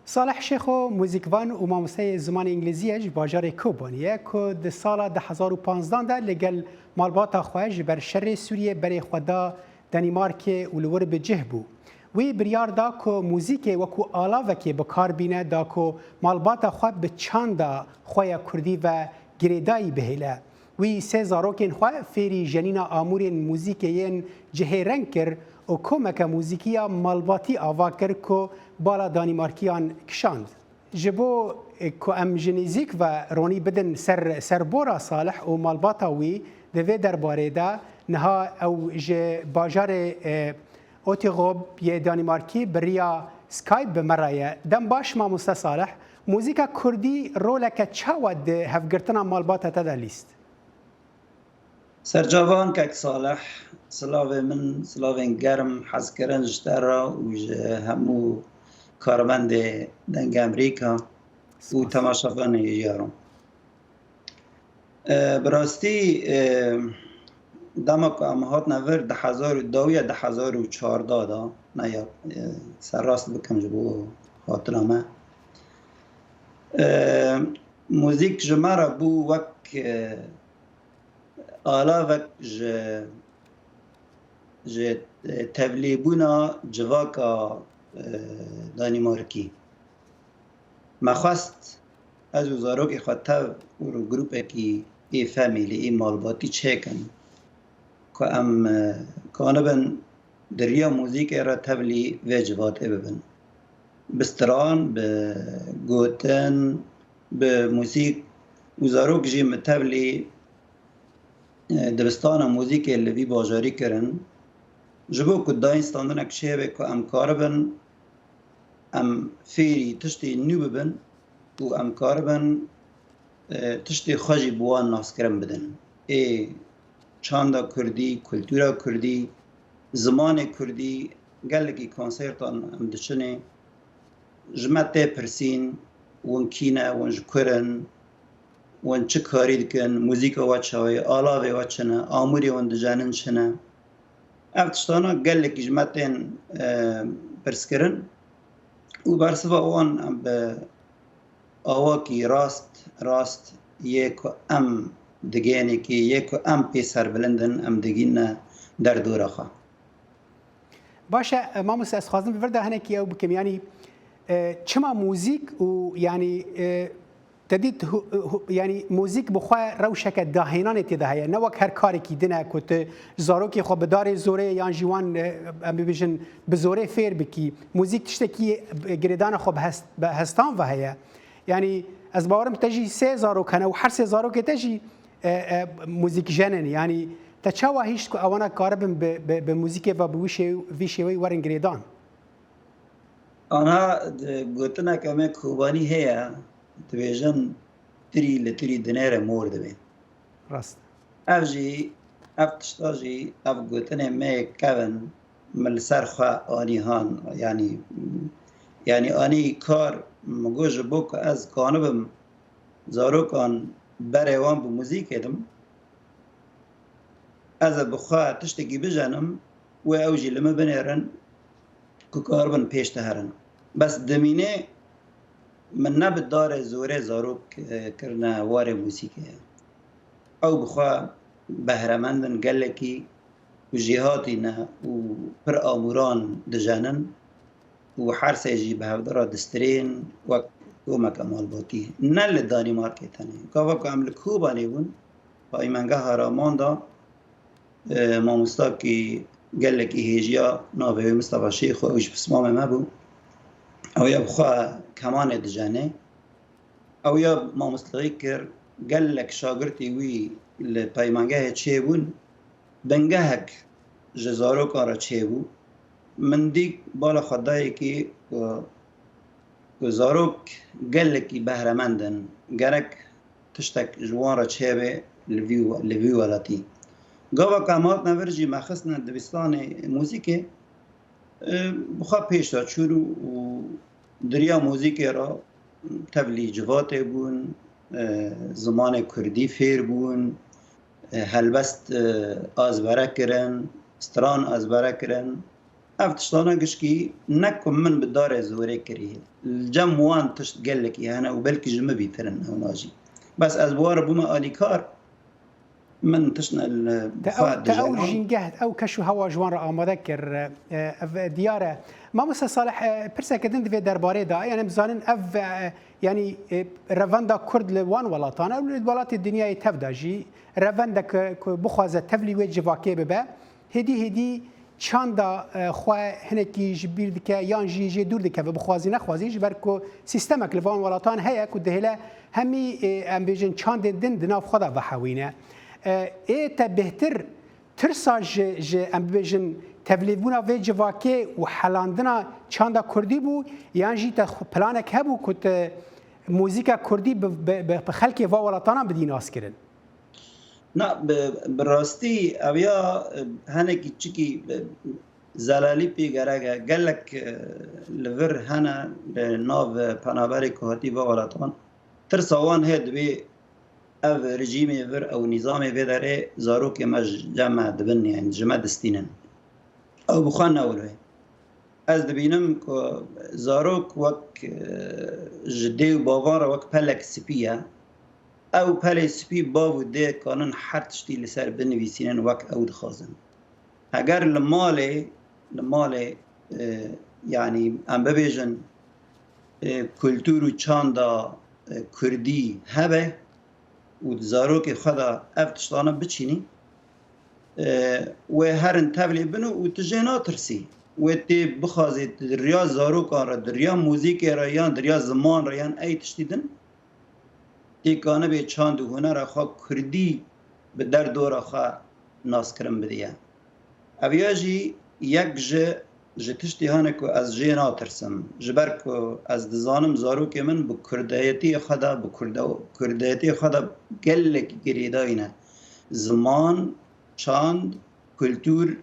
صالح شیخو موزیکوان و مامۆستای زمانی ئینگلیزیەش باژارێ کۆبوونیە کە di sala 2015 de لەگەل مالبata xwe ji ber şerê Sûriyê berê xwe da Danîmarkê û li wir bi cih bû. Wî biryar da ku mûzîkê wekû alavekê bi kar bîne da ku malbata xwe bi çanda xwe ya Kurdî ve girêdayî bihêle. Wî sê zarokên xwe fêrî jenîna amûrên mûzîkê yên cihêreng kir û komeke mûzîkiya malbatî ava kir ku bala Danîmarkiyan kişand. Ji bo ku em ji nêzik ve ronî bidin serbora Salih û malbata wî di vê derbarê de niha ew ji bajarê Otirob yê Danîmarkî biriya Skype bi me re ye. Dem baş mamoste Salih, mûzîka Kurdî roleke çawa di hevgirtina malbata te de lîst? Sercavan kek Salih, silavê min silavên germ hezkirin ji te re û ji hemû karmendê dengê Amerîka û temaşavanê jiyaran. Bi rastî dema ku em hatine vir 2014 da neya serrast bikim ji bo hatira me. Mûzik ji me re bû wek alavek ji tevlîbûna civaka Danîmarkî. Me xwest ez û zarokê xwe tev û grupekî ê famîlî ê malbatî çêkin ku em kanibin di riya mûzîkê re tevlî vê civatê bibin. Bi stiran, bi gotin, bi mûsîk û zarok jî mi tevlî dibistana mûzîkê li vî bajarî kirin ji bo ku dayîn standinek şêvê ku em karibin em fêrî tiştê nû bibin û em karibin tiştê xwe jî bi wan naskirin bidin. Ê çanda Kurdî, kultûra Kurdî, zimanê Kurdî, gelekî konsertan em diçinê ji me tê pirsîn wan kî ne, wan ji ku rin, wan çi karî dikin, mûzîka we çawa ye, alavê we çi ne, amûrê wan dicanin çi ne. Ev tiştana gelekî ji me tên pirskirin û bersiva wan em bi awakî rast yê ku em digênekî yê ku em pê serbilindin em digîne derdora xwe. Baş e mamoste ez xwazim bi vir de hinekî ew bikim yanî çima mûzîk û yanî تدید یعنی موزیک بخواه روشک داهینان تیده هیا نه وک هر کاری کی دنه کو ته زاروکی خو بدار زوره یان جوان ام بیژن به زوره فیر بکی موزیک تشتکی گریدان خو به هستان و هیا یعنی از باورم تجی 3000 کنه و هر 3000 که تجی موزیک جنن یعنی تچوا هیچ کو اوانا کاربم به موزیک و به ویشه وی ورن گریدان انا گوتنا کمه کوبانی هیا دبیجن تری لتری دنیر مور دبی. راست. افجی افتشتاجی اف گوتنه می کون مل سرخوا آنی هان یعنی آنی کار مگوج بوک از کانبم زاروکان بروان به موزیک ادم از بخوا تشتگی بجنم و اوجی لما بنیرن که کاربن پیش تهرن بس دمینه من نبت دار زوره زاروک کرنا واره موسیقی او بخوا بهرمندن گلکی و جهاتی نه و پر آموران دجانن و هر سیجی به هفدارا دسترین و کومک مالباتی نه لدانیمارکی تنه کاوا که عمل کوبانی بون با ایمنگه هرامان دا ماموستا که گلکی هیجیا ناوی مصطفى شیخ و اوش بسمام ما بون او یا بخوا کمان دجانه او یا ماموستایی کر گلک شاگرتی وی لپایمانگه چه بون بنگهک جزارو کارا چه بو من دیگ بالا خدایی که زاروک گلکی بهرمندن گرک تشتک جوان را چه به لوی ولاتی گاوا کامات نورجی مخصنا دبستان موزیکه بخوا پیش دا چورو و دریا موزیک را تبلی جوات بون زمان کردی فیر بون هلبست آزبره کرن ستران آزبره کرن افتشتانا گشکی نکم من بدار زوره کریه الجم وان تشت قلك يعني وبلكي جمع بيترن هناجي بس از بوار بوما آلیکار من تشنا البخاء تأو دجال جنجهت أو كشو هوا جوان رأى مذكر ديارة ما مسا صالح برسا كدن في درباري دا يعني مزانن أف يعني رفندا كرد لوان ولاتان أو الولات الدنيا تفدا جي رفندا بخوازة تفلي وجه واكي ببا هدي چاندا خو هنکی جبیر دکه یان جی دور دکه و بخوازی نخوازی جبر کو سیستمک لوان ولاتان هيا کو دهله همي ام بيجن چاند دن دناف خدا بحوینه ایتا بهتر ترسا ج ام بيجن تبلیغونا و جواکه و حلاندنا چاندا کردی بو یان جی تا پلانک هبو کت موزیکا کردی به خلک و ولاتان بدین اسکرن نه براستی اویا هنکی چکی زلالی پی گرگه گلک لور هنه ناو پنابری کهاتی و ولاتان ترسوان هد بی او رژیم ور او نظام وی داره زاروک مج جمع دبن يعني جمع دستینن او بخوان نولوه از دبینم که زاروک وک جدی و باوار وک پلک سپیه او پلی سپی باو ده کانن هر تشتی لسر بنویسینن وک او دخوازن اگر لماله يعني ام ببیجن کلتور و چاندا کردی هبه و زاروک خدا افتشتانه بچینی و هر انتبلی بنو و تجینا ترسی و تی بخوازی دریا زاروک را دریا موزیک را یا دریا زمان را یا ای تشتیدن تی کانه به چاند و هنر خواه کردی به در دور خواه ناس کرم بدیه اویا جی یک جه تشتی هانه که از جه ناترسم جبر که از دزانم زاروک من به کردایتی خدا گلک گریداینه زمان چاند کلتور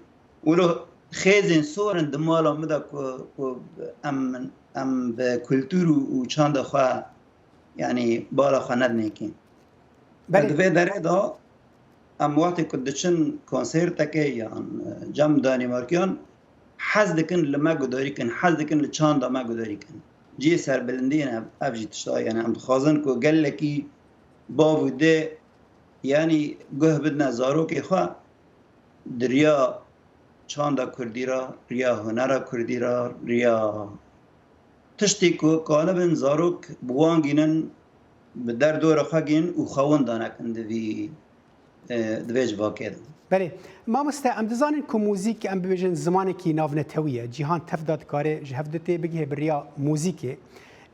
ولو خیزن سورن دمالا مده که ام به کلتور و چاند خواه يعني بالا خاند نیکین دوی داره دا ام وقتی که دچن کنسرت که یا جمع دانمارکیان حز دکن لما گداری کن حز دکن لچاندا ما گداری کن جی سر بلندین افجی تشتا يعني ام خازن که گلکی باوده يعني گه بدنا زاروک خواه دریا چاندا کردی را ریا هنر کردی را ریا تشتی که قالبا زاروک بوانگینن به در دور خواهگین و خواهن دانکن دوی جواکه دن بله ما مسته ام دزانن که موزیک ام ببیجن زمانی که ناونتویه جیهان تفداد کاره جهفدته بگه بریا موزیکه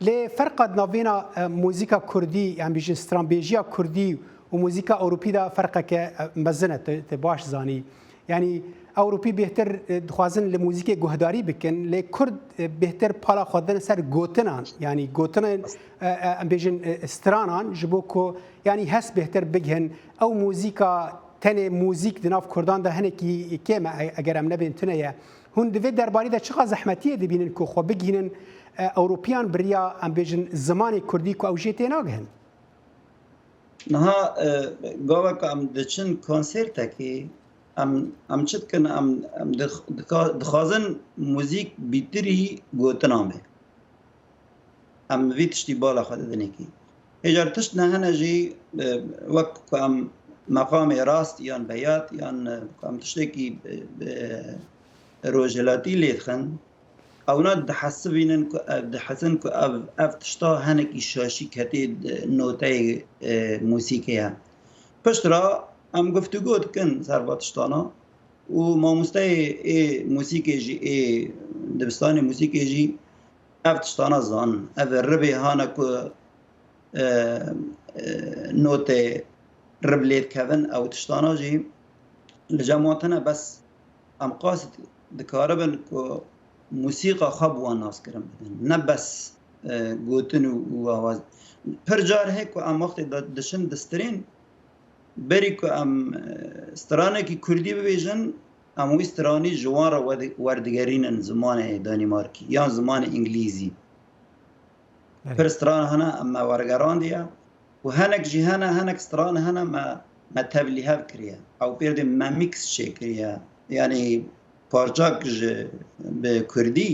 لی فرقات ناوینا موزیکا کردی ام ببیجن استرانبیجیا کردی و موزیکا اوروپی دا فرقه که مزنه تباش زانی يعني اوروبي بهتر دخوازن لموزيك جهداري بكن لكرد بهتر بالا خدن سر جوتنان يعني جوتنان ام بيجن استرانان جبوكو يعني هس بهتر بجهن او موزيكا تاني موزيك دناف كردان ده هنكي كيما اگر ام نبين تنيا هون دفي درباري ده چقا زحمتيه دبينن كو خو بجهنن اوروبيان بريا ام بيجن زماني كردي كو او جيتي ناگهن نها گاوك ام دچن کنسرتكي ام چت کن ام دخوازن موزیک بیتری گوتنام به ام ویتشتی بالا خود دنیکی اجار تشت نهنه جی وقت ام مقام راست یان بیات یان ام تشتی کی روجلاتی لیدخن اونا دحسبینن دحسن که اف تشتا هنکی شاشی کتی نوته موسیقیه پشت را ام گفتگو کن سرباتشتانا و ماموسته موسیقی جی دبستان موسیقی جی افتشتانا زان او ربی هانا که نوت ربلیت کون او تشتانا جی لجماعتنا بس ام قاصد دکاربن که موسیقی خواب وان ناس کرم بدن نه بس گوتن و آواز پر جار ہے که ام وقت دشن دسترین بری که ام استرانه که کردی ببیجن ام استرانی جوان را وردگرینن زمان دانمارکی یا زمان انگلیزی پر استرانه هنه اما ورگران دیا و هنک جی هنک استرانه هنه ما تبلیه کریه او پیرده ما میکس چه کریه یعنی پارچاک به کردی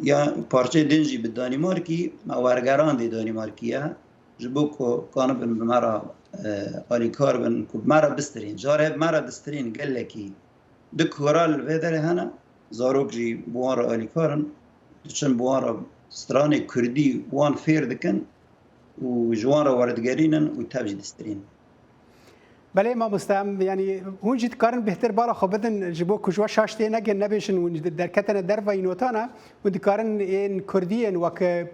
یا پارچه دنجی به دانمارکی ورگران دی دانمارکیه جبو کو کانو بن مرا آلیکار بن کو مرا بسترین جاره مرا دسترین گله کی د کورال ودره هنا زاروک جی بوار آلیکارن چون بوار ستران کردی وان فیر دکن و جوان وردگرینن و تبج دسترین بله ما مستم یعنی هون جد کارن بهتر بالا خودن جبو کجوا شاشته نگن نبیشن و در کتن در و اینوتانا و دکارن این کردین و که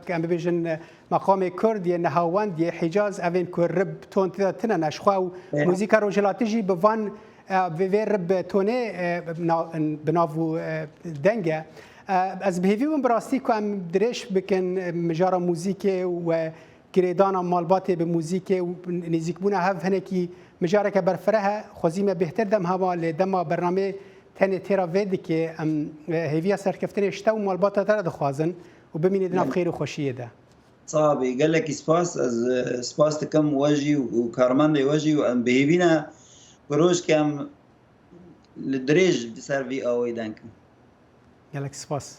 ام ببیشن مقام کرد یا نهاوند یا حجاز اوین که رب تون تنا نشخوا و موزیکا روجلاتیجی بوان و رب تونه بناو دنگه از بهیوی من براستی که ام درش بکن مجارا موزیک و گریدانا مالبات به موزیک و نزیک بونا هف هنکی مجاره که برفره خوزیم بهتر دم هوا لدم برنامه تنه تیرا ویدی که هیویا سرکفتن اشتا و مالبات تر دخوازن و ببینید نف خیر و خوشیه ده صعبی قال لك سپاس از سپاس کم واجی و کارمند واجی و ام بهیوینا بروش کم لدریج بسر وی آوی دنکم گلک سپاس